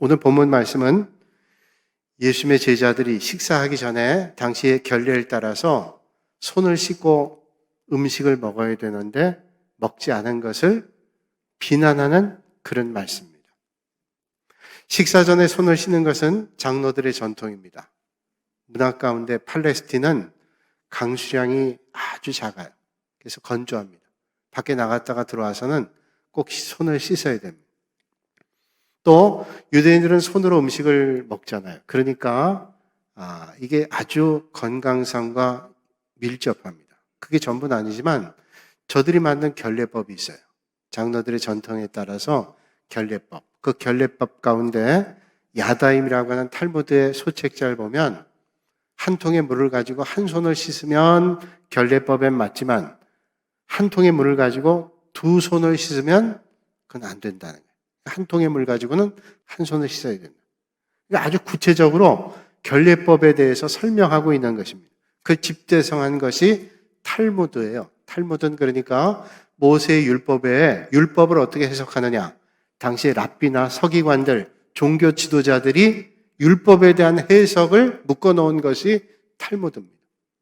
오늘 본문 말씀은 예수님의 제자들이 식사하기 전에 당시의 결례를 따라서 손을 씻고 음식을 먹어야 되는데 먹지 않은 것을 비난하는 그런 말씀입니다. 식사 전에 손을 씻는 것은 장로들의 전통입니다. 문화 가운데 팔레스틴은 강수량이 아주 작아요. 그래서 건조합니다. 밖에 나갔다가 들어와서는 꼭 손을 씻어야 됩니다. 또 유대인들은 손으로 음식을 먹잖아요. 그러니까 이게 아주 건강상과 밀접합니다. 그게 전부는 아니지만 저들이 만든 결례법이 있어요. 장로들의 전통에 따라서 결례법. 그 결례법 가운데 야다임이라고 하는 탈무드의 소책자를 보면 한 통의 물을 가지고 한 손을 씻으면 결례법엔 맞지만 한 통의 물을 가지고 두 손을 씻으면 그건 안 된다는 거예요. 한 통의 물 가지고는 한 손을 씻어야 된다. 그러니까 아주 구체적으로 결례법에 대해서 설명하고 있는 것입니다. 그 집대성한 것이 탈무드예요. 탈무드는 그러니까 모세의 율법을 어떻게 해석하느냐. 당시의 랍비나 서기관들, 종교 지도자들이 율법에 대한 해석을 묶어놓은 것이 탈무드입니다.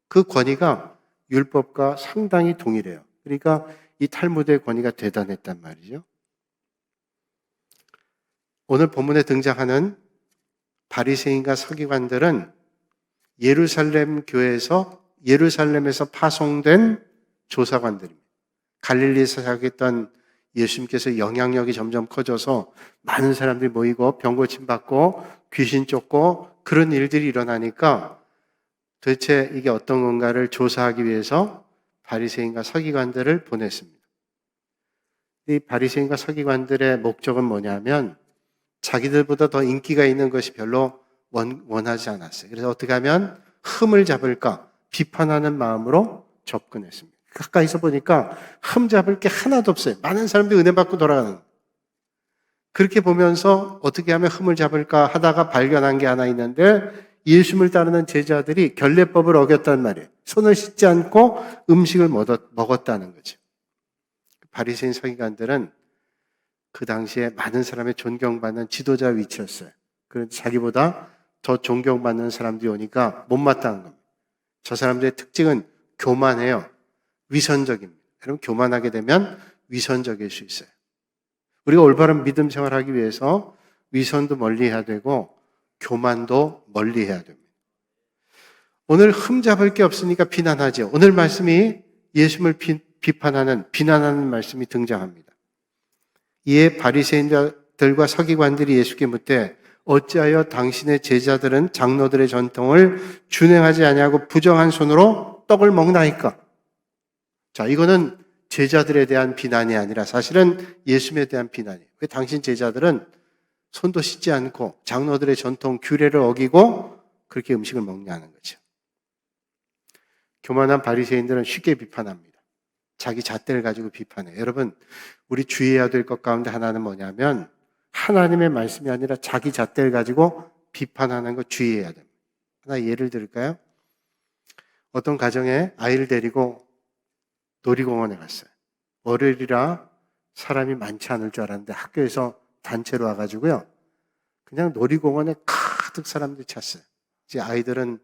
그 권위가 율법과 상당히 동일해요. 그러니까 이 탈무드의 권위가 대단했단 말이죠. 오늘 본문에 등장하는 바리새인과 서기관들은 예루살렘 교회에서 예루살렘에서 파송된 조사관들입니다. 갈릴리에서 사역했던 예수님께서 영향력이 점점 커져서 많은 사람들이 모이고 병 고침받고 귀신 쫓고 그런 일들이 일어나니까 도대체 이게 어떤 건가를 조사하기 위해서 바리새인과 서기관들을 보냈습니다. 이 바리새인과 서기관들의 목적은 뭐냐면 자기들보다 더 인기가 있는 것이 별로 원하지 않았어요. 그래서 어떻게 하면 흠을 잡을까 비판하는 마음으로 접근했습니다. 가까이서 보니까 흠 잡을 게 하나도 없어요. 많은 사람들이 은혜 받고 돌아가는. 그렇게 보면서 어떻게 하면 흠을 잡을까 하다가 발견한 게 하나 있는데 예수님을 따르는 제자들이 결례법을 어겼단 말이에요. 손을 씻지 않고 음식을 먹었다는 거죠. 바리새인 서기관들은 그 당시에 많은 사람의 존경받는 지도자 위치였어요. 그런데 자기보다 더 존경받는 사람들이 오니까 못마땅한 겁니다. 저 사람들의 특징은 교만해요. 위선적입니다. 여러분 교만하게 되면 위선적일 수 있어요. 우리가 올바른 믿음 생활하기 위해서 위선도 멀리해야 되고 교만도 멀리해야 됩니다. 오늘 흠잡을 게 없으니까 비난하죠. 오늘 말씀이 예수님을 비난하는 말씀이 등장합니다. 이에 바리새인들과 서기관들이 예수께 묻되 어찌하여 당신의 제자들은 장로들의 전통을 준행하지 아니하고 부정한 손으로 떡을 먹나이까? 자, 이거는 제자들에 대한 비난이 아니라 사실은 예수님에 대한 비난이에요. 왜 당신 제자들은 손도 씻지 않고 장로들의 전통 규례를 어기고 그렇게 음식을 먹냐는 거죠. 교만한 바리새인들은 쉽게 비판합니다. 자기 잣대를 가지고 비판해요. 여러분, 우리 주의해야 될 것 가운데 하나는 뭐냐면 하나님의 말씀이 아니라 자기 잣대를 가지고 비판하는 거 주의해야 됩니다. 하나 예를 들을까요? 어떤 가정에 아이를 데리고 놀이공원에 갔어요. 월요일이라 사람이 많지 않을 줄 알았는데 학교에서 단체로 와가지고요. 그냥 놀이공원에 가득 사람들이 찼어요. 이제 아이들은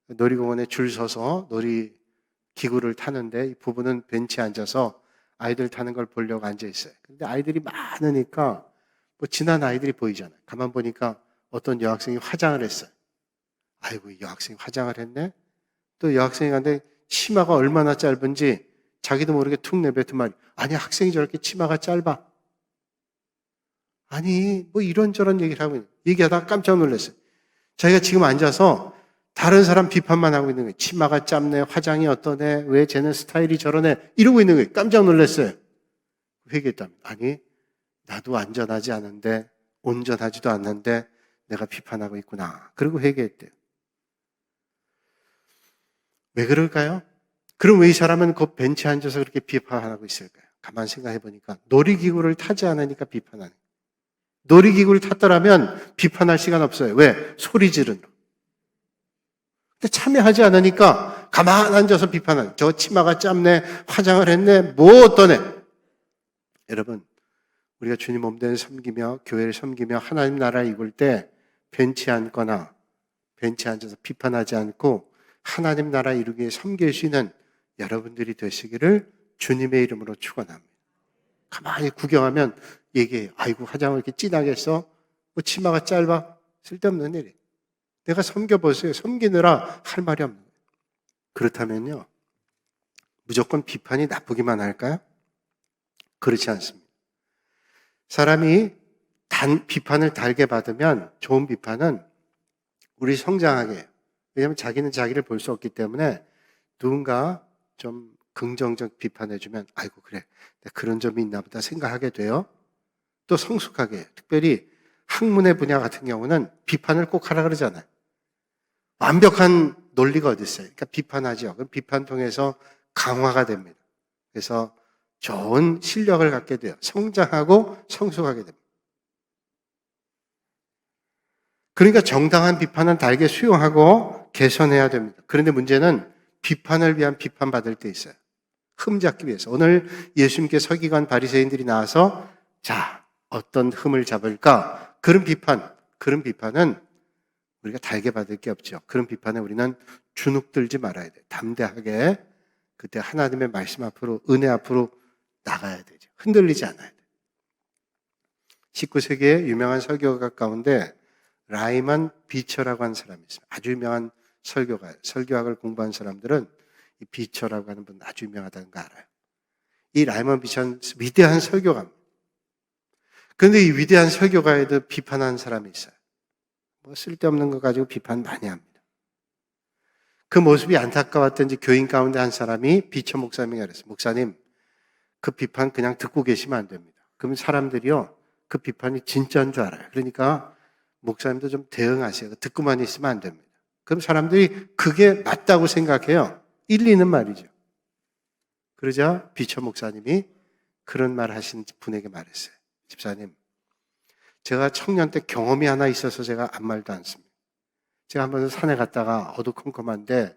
놀이공원에 줄 서서 놀이기구를 타는데 이 부부는 벤치에 앉아서 아이들 타는 걸 보려고 앉아 있어요. 근데 아이들이 많으니까 뭐 지난 아이들이 보이잖아요. 가만 보니까 어떤 여학생이 화장을 했어요. 아이고, 이 여학생이 화장을 했네? 또 여학생이 갔는데 치마가 얼마나 짧은지 자기도 모르게 툭 내뱉은 말이 아니 학생이 저렇게 치마가 짧아. 아니 뭐 이런저런 얘기를 하고 얘기하다가 깜짝 놀랐어요. 자기가 지금 앉아서 다른 사람 비판만 하고 있는 거예요. 치마가 짧네, 화장이 어떠네, 왜 쟤는 스타일이 저러네 이러고 있는 거예요. 깜짝 놀랐어요. 회개했답니다. 아니 나도 안전하지 않은데 온전하지도 않는데 내가 비판하고 있구나. 그리고 회개했대요. 왜 그럴까요? 그럼 왜 이 사람은 그 벤치에 앉아서 그렇게 비판하고 있을까요? 가만 생각해 보니까 놀이기구를 타지 않으니까 비판하는 거예요. 놀이기구를 탔더라면 비판할 시간 없어요. 왜? 소리 지르는. 근데 참여하지 않으니까 가만 앉아서 비판하는. 저 치마가 짧네, 화장을 했네, 뭐 어떠네. 여러분, 우리가 주님 몸된 섬기며 교회를 섬기며 하나님 나라를 이룰 때 벤치에 앉거나 벤치에 앉아서 비판하지 않고 하나님 나라 이루기 위해 섬길 수 있는 여러분들이 되시기를 주님의 이름으로 축원합니다. 가만히 구경하면 얘기해요. 아이고 화장을 이렇게 진하게 했어? 뭐 치마가 짧아? 쓸데없는 일이에요. 내가 섬겨보세요. 섬기느라 할 말이 없는 거예요. 그렇다면요, 무조건 비판이 나쁘기만 할까요? 그렇지 않습니다. 사람이 비판을 달게 받으면 좋은 비판은 우리 성장하게 해요. 왜냐하면 자기는 자기를 볼 수 없기 때문에 누군가 좀 긍정적 비판해주면 아이고 그래 내가 그런 점이 있나 보다 생각하게 돼요. 또 성숙하게 해요. 특별히 학문의 분야 같은 경우는 비판을 꼭 하라 그러잖아요. 완벽한 논리가 어디 있어요. 그러니까 비판하죠. 그럼 비판 통해서 강화가 됩니다. 그래서 좋은 실력을 갖게 돼요. 성장하고 성숙하게 됩니다. 그러니까 정당한 비판은 달게 수용하고 개선해야 됩니다. 그런데 문제는 비판을 위한 비판받을 때 있어요. 흠잡기 위해서. 오늘 예수님께 서기관 바리새인들이 나와서 자, 어떤 흠을 잡을까? 그런 비판은 우리가 달게 받을 게 없죠. 그런 비판에 우리는 주눅들지 말아야 돼요. 담대하게 그때 하나님의 말씀 앞으로 은혜 앞으로 나가야 되죠. 흔들리지 않아야 돼요. 19세기의 유명한 설교가 가운데 라이먼 비처라고 하는 사람이 있어요. 아주 유명한 설교가예요. 설교학을 공부한 사람들은 이 비처라고 하는 분 아주 유명하다는 거 알아요. 이 라이먼 비처는 위대한 설교가입니다. 그런데 이 위대한 설교가에도 비판하는 사람이 있어요. 뭐 쓸데없는 거 가지고 비판 많이 합니다. 그 모습이 안타까웠던지 교인 가운데 한 사람이 비처 목사님에게 그랬어요. 목사님, 그 비판 그냥 듣고 계시면 안 됩니다. 그러면 사람들이요, 그 비판이 진짜인 줄 알아요. 그러니까 목사님도 좀 대응하세요. 듣고만 있으면 안 됩니다. 그럼 사람들이 그게 맞다고 생각해요. 일리 있는 말이죠. 그러자 비처 목사님이 그런 말 하신 분에게 말했어요. 집사님, 제가 청년 때 경험이 하나 있어서 제가 아무 말도 않습니다. 제가 한번 산에 갔다가 어두컴컴한데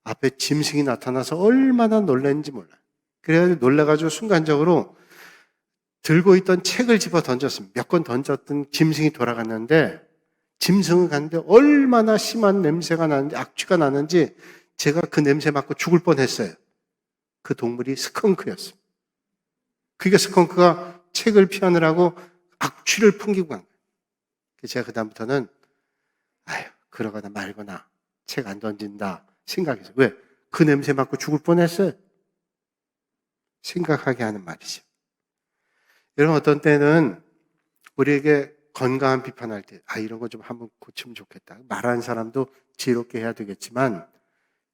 앞에 짐승이 나타나서 얼마나 놀랐는지 몰라요. 그래가지고 놀라가지고 순간적으로 들고 있던 책을 집어 던졌습니다. 몇 권 던졌던 짐승이 돌아갔는데 짐승은 갔는데 얼마나 심한 냄새가 나는지 악취가 나는지 제가 그 냄새 맡고 죽을 뻔했어요. 그 동물이 스컹크였습니다. 그게 스컹크가 책을 피하느라고 악취를 풍기고 간 거예요. 제가 그다음부터는 아유 그러거나 말거나 책 안 던진다 생각했어요. 왜? 그 냄새 맡고 죽을 뻔했어요. 생각하게 하는 말이죠. 여러분 어떤 때는 우리에게 건강한 비판할 때 이런 거 좀 한번 고치면 좋겠다. 말하는 사람도 지혜롭게 해야 되겠지만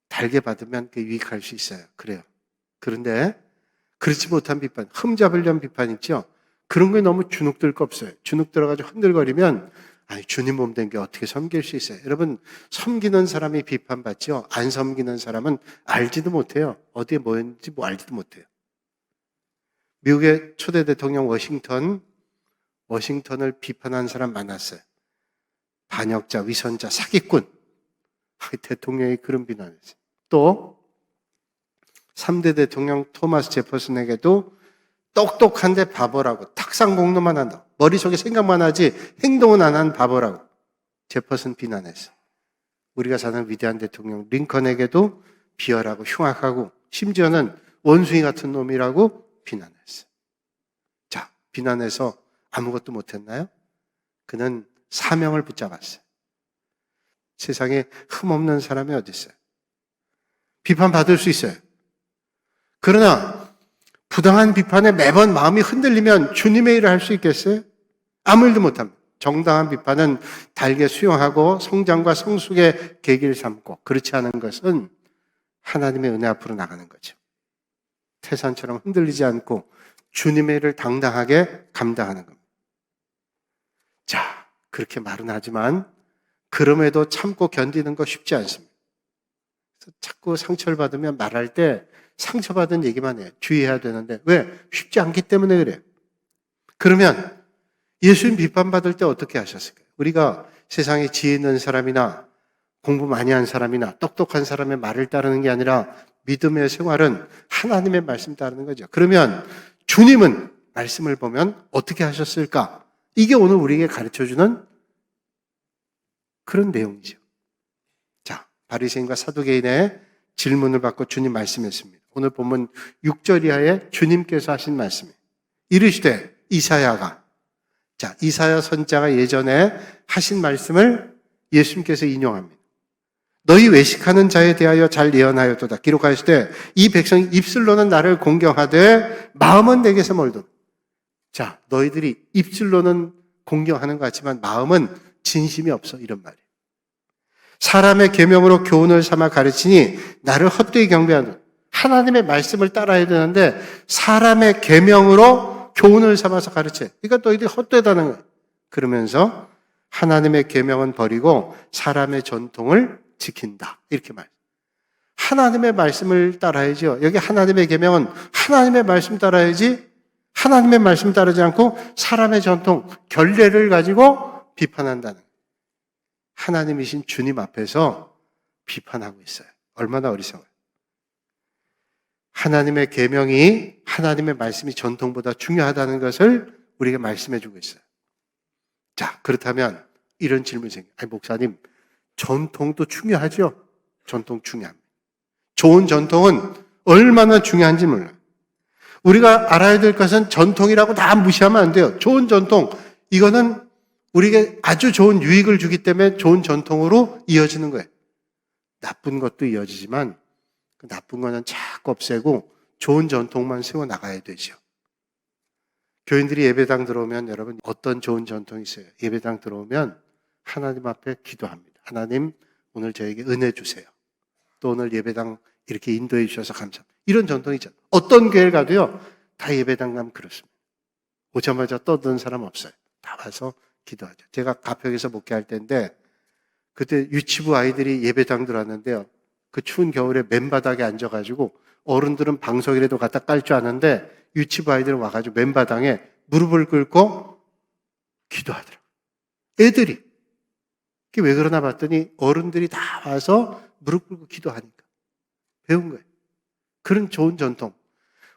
달게 받으면 그게 유익할 수 있어요. 그래요. 그런데 그렇지 못한 비판, 흠잡으려는 비판 있죠? 그런 거에 너무 주눅들 거 없어요. 주눅 들어가지고 흔들거리면 주님 몸 된 게 어떻게 섬길 수 있어요? 여러분 섬기는 사람이 비판받죠? 안 섬기는 사람은 알지도 못해요. 어디에 뭐였는지 알지도 못해요. 미국의 초대 대통령 워싱턴을 비판한 사람 많았어요. 반역자, 위선자, 사기꾼. 대통령이 그런 비난했어요. 또 3대 대통령 토마스 제퍼슨에게도 똑똑한데 바보라고 탁상공로만 한다. 머릿속에 생각만 하지 행동은 안 한 바보라고 제퍼슨 비난했어요. 우리가 사는 위대한 대통령 링컨에게도 비열하고 흉악하고 심지어는 원숭이 같은 놈이라고 비난했어요. 자, 비난해서 아무것도 못했나요? 그는 사명을 붙잡았어요. 세상에 흠없는 사람이 어디 있어요? 비판받을 수 있어요. 그러나 부당한 비판에 매번 마음이 흔들리면 주님의 일을 할 수 있겠어요? 아무 일도 못합니다. 정당한 비판은 달게 수용하고 성장과 성숙의 계기를 삼고 그렇지 않은 것은 하나님의 은혜 앞으로 나가는 거죠. 태산처럼 흔들리지 않고 주님의 일을 당당하게 감당하는 겁니다. 자, 그렇게 말은 하지만 그럼에도 참고 견디는 거 쉽지 않습니다. 자꾸 상처를 받으면 말할 때 상처받은 얘기만 해요. 주의해야 되는데 왜? 쉽지 않기 때문에 그래요. 그러면 예수님 비판받을 때 어떻게 하셨을까요? 우리가 세상에 지혜 있는 사람이나 공부 많이 한 사람이나 똑똑한 사람의 말을 따르는 게 아니라 믿음의 생활은 하나님의 말씀 따르는 거죠. 그러면 주님은 말씀을 보면 어떻게 하셨을까? 이게 오늘 우리에게 가르쳐주는 그런 내용이죠. 자, 바리새인과 사두개인의 질문을 받고 주님 말씀했습니다. 오늘 본문 6절 이하에 주님께서 하신 말씀이에요. 이르시되 이사야가, 자, 이사야 선자가 예전에 하신 말씀을 예수님께서 인용합니다. 너희 외식하는 자에 대하여 잘 예언하였도다. 기록하시되 이 백성이 입술로는 나를 공경하되 마음은 내게서 멀도다. 자, 너희들이 입술로는 공경하는 것 같지만 마음은 진심이 없어. 이런 말이에요. 사람의 계명으로 교훈을 삼아 가르치니 나를 헛되이 경배하는, 하나님의 말씀을 따라야 되는데 사람의 계명으로 교훈을 삼아서 가르쳐요. 그러니까 너희들이 헛되다는 거예요. 그러면서 하나님의 계명은 버리고 사람의 전통을 지킨다. 이렇게 말해요. 하나님의 말씀을 따라야죠. 여기 하나님의 계명은 하나님의 말씀 따라야지, 하나님의 말씀 따르지 않고 사람의 전통, 결례를 가지고 비판한다는 거예요. 하나님이신 주님 앞에서 비판하고 있어요. 얼마나 어리석어요. 하나님의 계명이, 하나님의 말씀이 전통보다 중요하다는 것을 우리에게 말씀해 주고 있어요. 자, 그렇다면 이런 질문이 생겨요. 아니, 목사님, 전통도 중요하죠? 전통 중요합니다. 좋은 전통은 얼마나 중요한지 몰라요. 우리가 알아야 될 것은 전통이라고 다 무시하면 안 돼요. 좋은 전통, 이거는 우리에게 아주 좋은 유익을 주기 때문에 좋은 전통으로 이어지는 거예요. 나쁜 것도 이어지지만 그 나쁜 거는 자꾸 없애고 좋은 전통만 세워나가야 되죠. 교인들이 예배당 들어오면 여러분 어떤 좋은 전통이 있어요? 예배당 들어오면 하나님 앞에 기도합니다. 하나님, 오늘 저에게 은혜 주세요. 또 오늘 예배당 이렇게 인도해 주셔서 감사합니다. 이런 전통이죠. 어떤 교회를 가도요, 다 예배당 가면 그렇습니다. 오자마자 떠드는 사람 없어요. 다 와서 기도하죠. 제가 가평에서 목회할 때인데 그때 유치부 아이들이 예배당 들어왔는데요. 그 추운 겨울에 맨바닥에 앉아가지고 어른들은 방석이라도 갖다 깔 줄 아는데 유치부 아이들은 와가지고 맨바닥에 무릎을 꿇고 기도하더라고요. 애들이. 그게 왜 그러나 봤더니 어른들이 다 와서 무릎 꿇고 기도하니까 배운 거예요. 그런 좋은 전통.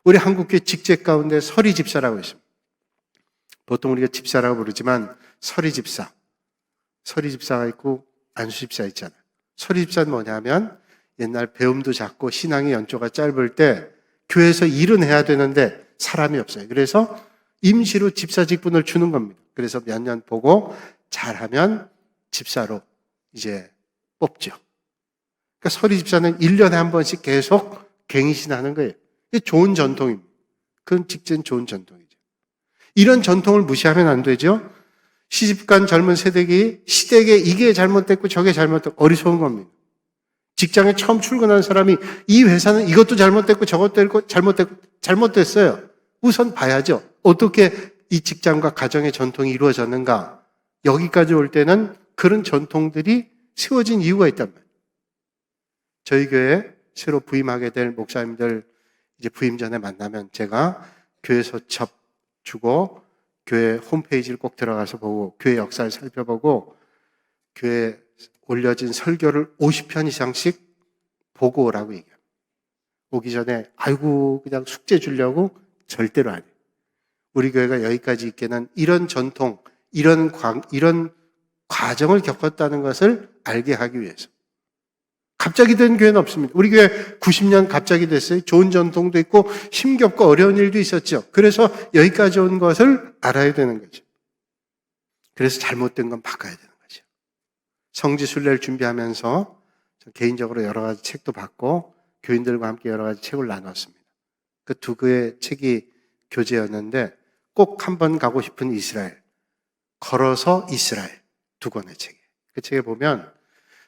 우리 한국교회 직책 가운데 서리 집사라고 있습니다. 보통 우리가 집사라고 부르지만 서리 집사가 있고 안수 집사 있잖아요. 서리 집사는 뭐냐면 옛날 배움도 작고 신앙의 연조가 짧을 때 교회에서 일은 해야 되는데 사람이 없어요. 그래서 임시로 집사 직분을 주는 겁니다. 그래서 몇 년 보고 잘하면 집사로 이제 뽑죠. 그러니까 서리 집사는 1년에 한 번씩 계속 갱신하는 거예요. 이게 좋은 전통입니다. 그건 직전 좋은 전통이죠. 이런 전통을 무시하면 안 되죠. 시집간 젊은 세대기 시댁에 이게 잘못됐고 저게 잘못됐고 어리석은 겁니다. 직장에 처음 출근한 사람이 이 회사는 이것도 잘못됐고 저것도 잘못됐어요. 우선 봐야죠. 어떻게 이 직장과 가정의 전통이 이루어졌는가. 여기까지 올 때는 그런 전통들이 세워진 이유가 있단 말이에요. 저희 교회에 새로 부임하게 될 목사님들 이제 부임 전에 만나면 제가 교회 서첩 주고 교회 홈페이지를 꼭 들어가서 보고 교회 역사를 살펴보고 교회에 올려진 설교를 50편 이상씩 보고 오라고 얘기해요. 오기 전에 아이고 그냥 숙제 주려고 절대로 안 해요. 우리 교회가 여기까지 있게는 이런 전통, 이런 과정을 겪었다는 것을 알게 하기 위해서. 갑자기 된 교회는 없습니다. 우리 교회 90년 갑자기 됐어요. 좋은 전통도 있고 힘겹고 어려운 일도 있었죠. 그래서 여기까지 온 것을 알아야 되는 거죠. 그래서 잘못된 건 바꿔야 되는 거죠. 성지순례를 준비하면서 개인적으로 여러 가지 책도 받고 교인들과 함께 여러 가지 책을 나눴습니다. 그 두 개의 책이 교재였는데 꼭 한번 가고 싶은 이스라엘, 걸어서 이스라엘 두 권의 책이에요. 그 책에 보면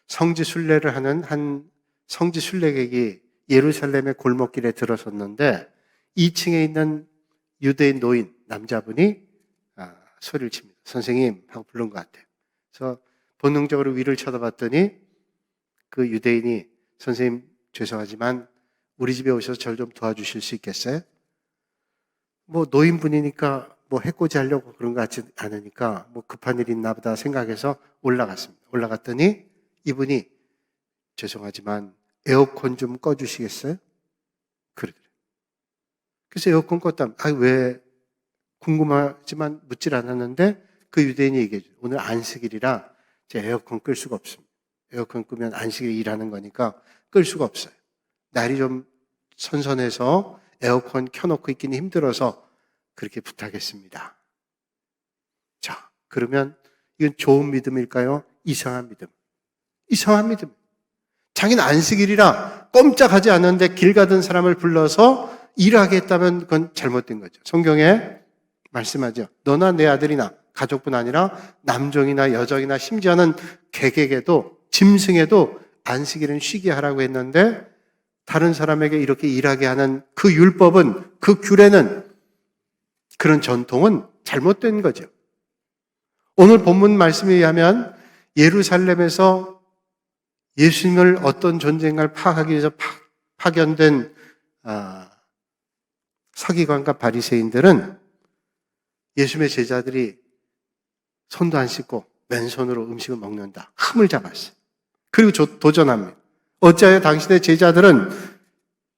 성지순례를 하는 한 성지순례객이 예루살렘의 골목길에 들어섰는데 2층에 있는 유대인 노인 남자분이 소리를 칩니다. 선생님 하고 부른 것 같아요. 그래서 본능적으로 위를 쳐다봤더니 그 유대인이 선생님 죄송하지만 우리 집에 오셔서 저를 좀 도와주실 수 있겠어요? 뭐 노인분이니까 뭐 해코지 하려고 그런 것 같지 않으니까 뭐 급한 일이 있나 보다 생각해서 올라갔습니다. 올라갔더니 이분이 죄송하지만 에어컨 좀 꺼주시겠어요? 그러더래요. 그래서 에어컨 껐다. 왜 궁금하지만 묻질 않았는데 그 유대인이 얘기해 줘요. 오늘 안식일이라 제 에어컨 끌 수가 없습니다. 에어컨 끄면 안식일 일하는 거니까 끌 수가 없어요. 날이 좀 선선해서 에어컨 켜놓고 있기는 힘들어서 그렇게 부탁했습니다. 자, 그러면 이건 좋은 믿음일까요? 이상한 믿음. 이상한 믿음. 자기는 안식일이라 꼼짝하지 않는데 길 가던 사람을 불러서 일하게 했다면 그건 잘못된 거죠. 성경에 말씀하죠. 너나 내 아들이나 가족뿐 아니라 남종이나 여종이나 심지어는 객에게도 짐승에도 안식일은 쉬게 하라고 했는데 다른 사람에게 이렇게 일하게 하는 그 율법은, 그 규례는, 그런 전통은 잘못된 거죠. 오늘 본문 말씀에 의하면 예루살렘에서 예수님을 어떤 존재인가를 파악하기 위해서 파견된 서기관과 바리새인들은 예수님의 제자들이 손도 안 씻고 맨손으로 음식을 먹는다. 흠을 잡았어요. 그리고 도전합니다. 어찌하여 당신의 제자들은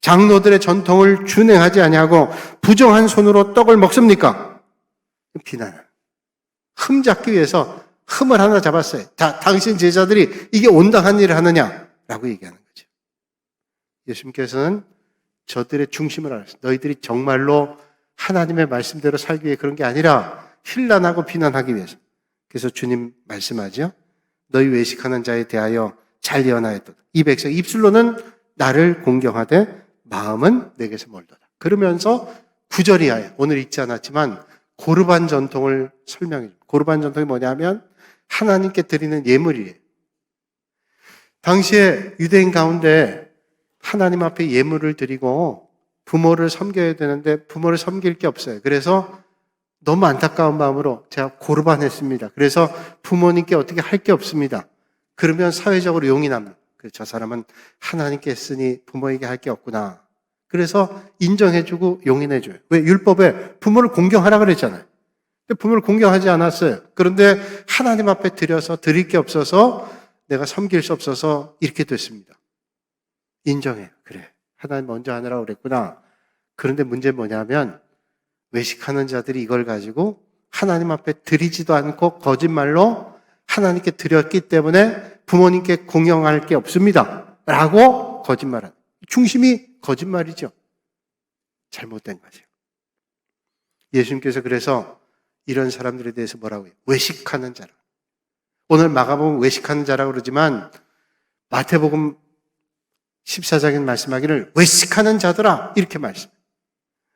장로들의 전통을 준행하지 아니하고 부정한 손으로 떡을 먹습니까? 비난을. 흠 잡기 위해서 흠을 하나 잡았어요. 당신 제자들이 이게 온당한 일을 하느냐라고 얘기하는 거죠. 예수님께서는 저들의 중심을 알았어요. 너희들이 정말로 하나님의 말씀대로 살기 위해 그런 게 아니라 힐난하고 비난하기 위해서. 그래서 주님 말씀하죠. 너희 외식하는 자에 대하여 잘 예언하였도다. 이 백성 입술로는 나를 공경하되 마음은 내게서 멀도다. 그러면서 구절이하여 오늘 읽지 않았지만 고르반 전통을 설명해 줍니다. 고르반 전통이 뭐냐면 하나님께 드리는 예물이에요. 당시에 유대인 가운데 하나님 앞에 예물을 드리고 부모를 섬겨야 되는데 부모를 섬길 게 없어요. 그래서 너무 안타까운 마음으로 제가 고르반 했습니다. 그래서 부모님께 어떻게 할 게 없습니다. 그러면 사회적으로 용인합니다. 저 사람은 하나님께 했으니 부모에게 할 게 없구나. 그래서 인정해주고 용인해줘요. 왜? 율법에 부모를 공경하라 그랬잖아요. 근데 부모를 공경하지 않았어요. 그런데 하나님 앞에 드려서 드릴 게 없어서 내가 섬길 수 없어서 이렇게 됐습니다. 인정해요. 그래. 하나님 먼저 하느라고 그랬구나. 그런데 문제는 뭐냐면 외식하는 자들이 이걸 가지고 하나님 앞에 드리지도 않고 거짓말로 하나님께 드렸기 때문에 부모님께 공경할 게 없습니다. 라고 거짓말하는. 중심이 거짓말이죠. 잘못된 거죠. 예수님께서 그래서 이런 사람들에 대해서 뭐라고 해요? 외식하는 자라. 오늘 마가복음 외식하는 자라고 그러지만 마태복음 14장에 말씀하기를 외식하는 자들아 이렇게 말씀.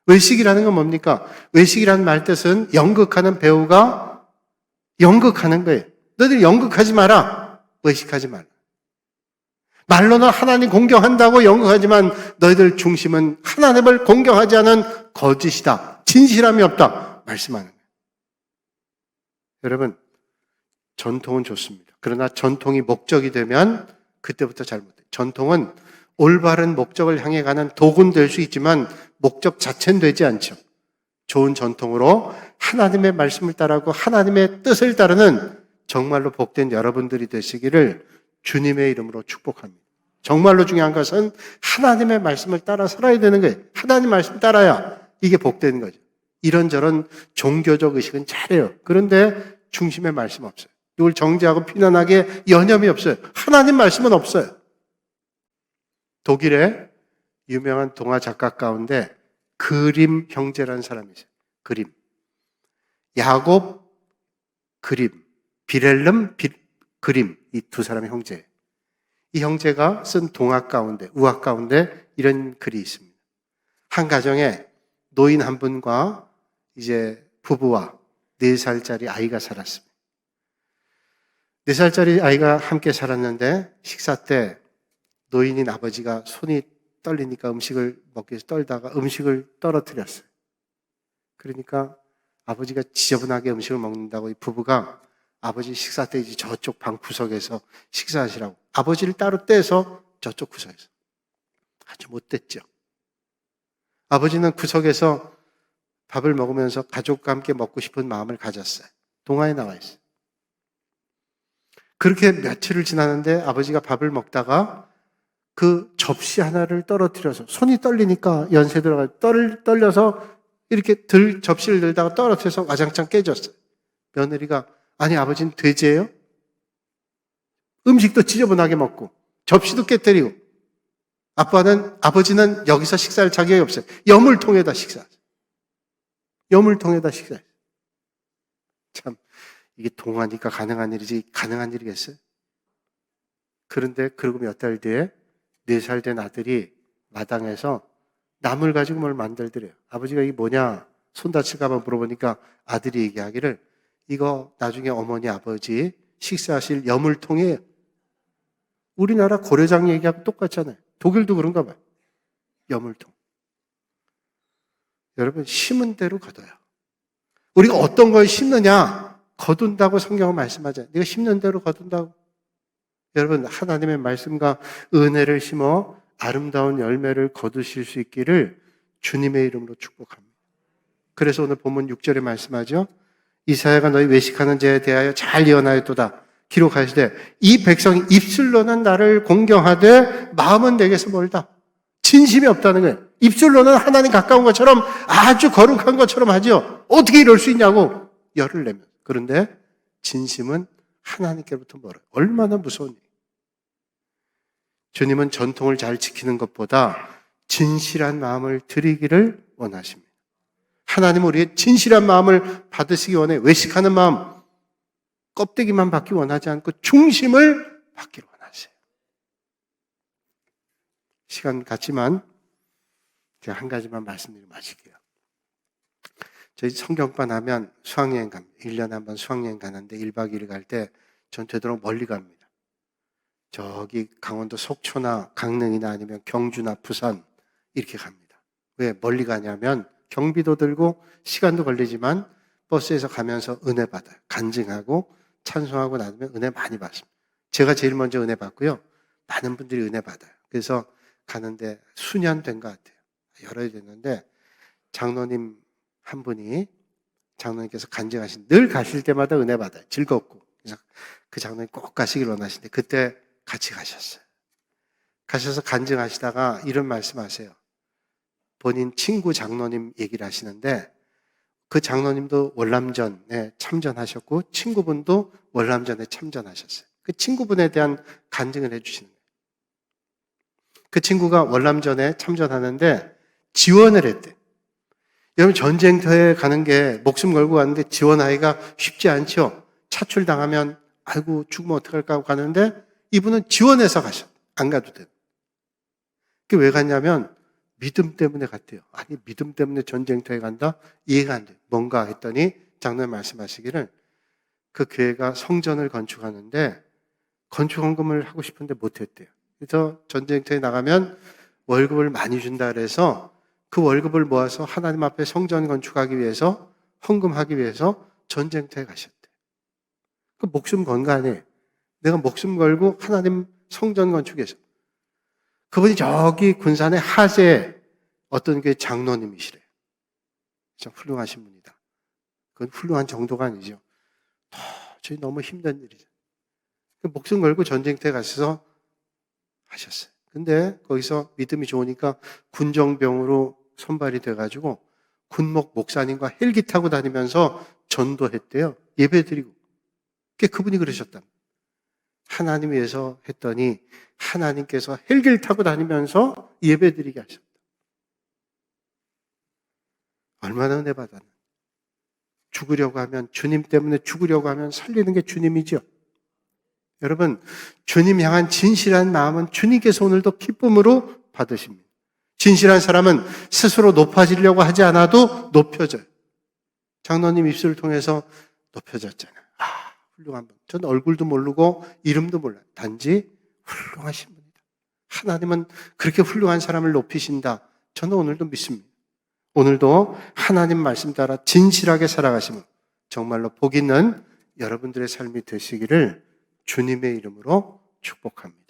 외식이라는 건 뭡니까? 외식이라는 말 뜻은 연극하는 배우가 연극하는 거예요. 너희들 연극하지 마라. 외식하지 마라. 말로는 하나님 공경한다고 연극하지만 너희들 중심은 하나님을 공경하지 않은 거짓이다. 진실함이 없다. 말씀하는 거예요. 여러분, 전통은 좋습니다. 그러나 전통이 목적이 되면 그때부터 잘못돼요. 전통은 올바른 목적을 향해 가는 도구는 될 수 있지만 목적 자체는 되지 않죠. 좋은 전통으로 하나님의 말씀을 따르고 하나님의 뜻을 따르는 정말로 복된 여러분들이 되시기를 주님의 이름으로 축복합니다. 정말로 중요한 것은 하나님의 말씀을 따라 살아야 되는 거예요. 하나님 말씀을 따라야 이게 복되는 거죠. 이런저런 종교적 의식은 잘해요. 그런데 중심의 말씀 없어요. 이걸 정죄하고 비난하기에 여념이 없어요. 하나님 말씀은 없어요. 독일의 유명한 동화 작가 가운데 그림 형제라는 사람이 있어요. 그림. 야곱 그림. 비렐름 그림. 이 두 사람의 형제예요. 이 형제가 쓴 동화 가운데, 우화 가운데 이런 글이 있습니다. 한 가정에 노인 한 분과 이제 부부와 4살짜리 아이가 살았습니다. 4살짜리 아이가 함께 살았는데 식사 때 노인인 아버지가 손이 떨리니까 음식을 먹기 위해서 떨다가 음식을 떨어뜨렸어요. 그러니까 아버지가 지저분하게 음식을 먹는다고 이 부부가 아버지 식사 때 이제 저쪽 방 구석에서 식사하시라고 아버지를 따로 떼서 저쪽 구석에서 아주 못됐죠. 아버지는 구석에서 밥을 먹으면서 가족과 함께 먹고 싶은 마음을 가졌어요. 동화에 나와 있어요. 그렇게 며칠을 지났는데 아버지가 밥을 먹다가 그 접시 하나를 떨어뜨려서, 손이 떨리니까 연세 들어가 떨려서 이렇게 접시를 들다가 떨어뜨려서 와장창 깨졌어요. 며느리가, 아니 아버지는 돼지예요? 음식도 지저분하게 먹고 접시도 깨뜨리고, 아버지는 여기서 식사할 자격이 없어요. 여물통에다 식사하죠. 여물통에다 식사해요. 참, 이게 동화니까 가능한 일이지 가능한 일이겠어요? 그런데 그러고 몇 달 뒤에 4살 된 아들이 마당에서 나물 가지고 뭘 만들더래요. 아버지가 이게 뭐냐 손 다칠까 봐 물어보니까 아들이 얘기하기를, 이거 나중에 어머니 아버지 식사하실 여물통이에요. 우리나라 고려장 얘기하고 똑같잖아요. 독일도 그런가 봐요. 여물통. 여러분, 심은 대로 거둬요. 우리가 어떤 걸 심느냐, 거둔다고 성경은 말씀하잖아요. 네가 심는 대로 거둔다고. 여러분, 하나님의 말씀과 은혜를 심어 아름다운 열매를 거두실 수 있기를 주님의 이름으로 축복합니다. 그래서 오늘 본문 6절에 말씀하죠. 이사야가 너희 외식하는 자에 대하여 잘 예언하였도다. 기록하시되 이 백성이 입술로는 나를 공경하되 마음은 내게서 멀다. 진심이 없다는 거예요. 입술로는 하나님 가까운 것처럼 아주 거룩한 것처럼 하죠. 어떻게 이럴 수 있냐고 열을 내면. 그런데 진심은 하나님께로부터 멀어요. 얼마나 무서운 일이에요. 주님은 전통을 잘 지키는 것보다 진실한 마음을 드리기를 원하십니다. 하나님은 우리의 진실한 마음을 받으시기 원해. 외식하는 마음, 껍데기만 받기 원하지 않고 중심을 받기를 원하세요. 시간 같지만 제가 한 가지만 말씀드리고 마실게요. 저희 성경반 하면 수학여행 갑니다. 1년에 한 번 수학여행 가는데 1박 2일 갈 때 전 되도록 멀리 갑니다. 저기 강원도 속초나 강릉이나 아니면 경주나 부산 이렇게 갑니다. 왜 멀리 가냐면 경비도 들고 시간도 걸리지만 버스에서 가면서 은혜 받아요. 간증하고 찬송하고 나면 은혜 많이 받습니다. 제가 제일 먼저 은혜 받고요. 많은 분들이 은혜 받아요. 그래서 가는데 수년 된 것 같아요. 여러 해 됐는데 장로님 한 분이, 장로님께서 간증하신, 늘 가실 때마다 은혜 받아요. 즐겁고. 그래서 그 장로님 꼭 가시길 원하시는데 그때 같이 가셨어요. 가셔서 간증하시다가 이런 말씀하세요. 본인 친구 장로님 얘기를 하시는데 그 장로님도 월남전에 참전하셨고 친구분도 월남전에 참전하셨어요. 그 친구분에 대한 간증을 해주시는 거예요. 그 친구가 월남전에 참전하는데 지원을 했대요. 여러분, 전쟁터에 가는 게 목숨 걸고 가는데 지원하기가 쉽지 않죠. 차출당하면 아이고 죽으면 어떡할까 하고 가는데 이분은 지원해서 가셨. 안 가도 돼요. 그게 왜 갔냐면 믿음 때문에 갔대요. 아니, 믿음 때문에 전쟁터에 간다? 이해가 안 돼요. 뭔가 했더니 장로님 말씀하시기를 그 교회가 성전을 건축하는데 건축헌금을 하고 싶은데 못했대요. 그래서 전쟁터에 나가면 월급을 많이 준다 그래서 그 월급을 모아서 하나님 앞에 성전 건축하기 위해서, 헌금하기 위해서 전쟁터에 가셨대요. 그 목숨 건 거 아니에요. 내가 목숨 걸고 하나님 성전 건축해서. 그분이 저기 군산의 하재에 어떤 게 장로님이시래요. 참 훌륭하신 분이다. 그건 훌륭한 정도가 아니죠. 도저히 너무 힘든 일이죠. 목숨 걸고 전쟁터에 가셔서 하셨어요. 근데 거기서 믿음이 좋으니까 군정병으로 선발이 돼가지고 군목 목사님과 헬기 타고 다니면서 전도했대요. 예배드리고. 그분이 그러셨다. 하나님 위해서 했더니 하나님께서 헬기를 타고 다니면서 예배드리게 하셨다. 얼마나 은혜 받았나. 죽으려고 하면, 주님 때문에 죽으려고 하면 살리는 게 주님이죠. 여러분, 주님 향한 진실한 마음은 주님께서 오늘도 기쁨으로 받으십니다. 진실한 사람은 스스로 높아지려고 하지 않아도 높여져요. 장로님 입술을 통해서 높여졌잖아요. 훌륭한 분. 저는 얼굴도 모르고 이름도 몰라요. 단지 훌륭하신 분이다. 하나님은 그렇게 훌륭한 사람을 높이신다. 저는 오늘도 믿습니다. 오늘도 하나님 말씀 따라 진실하게 살아가시면 정말로 복 있는 여러분들의 삶이 되시기를 주님의 이름으로 축복합니다.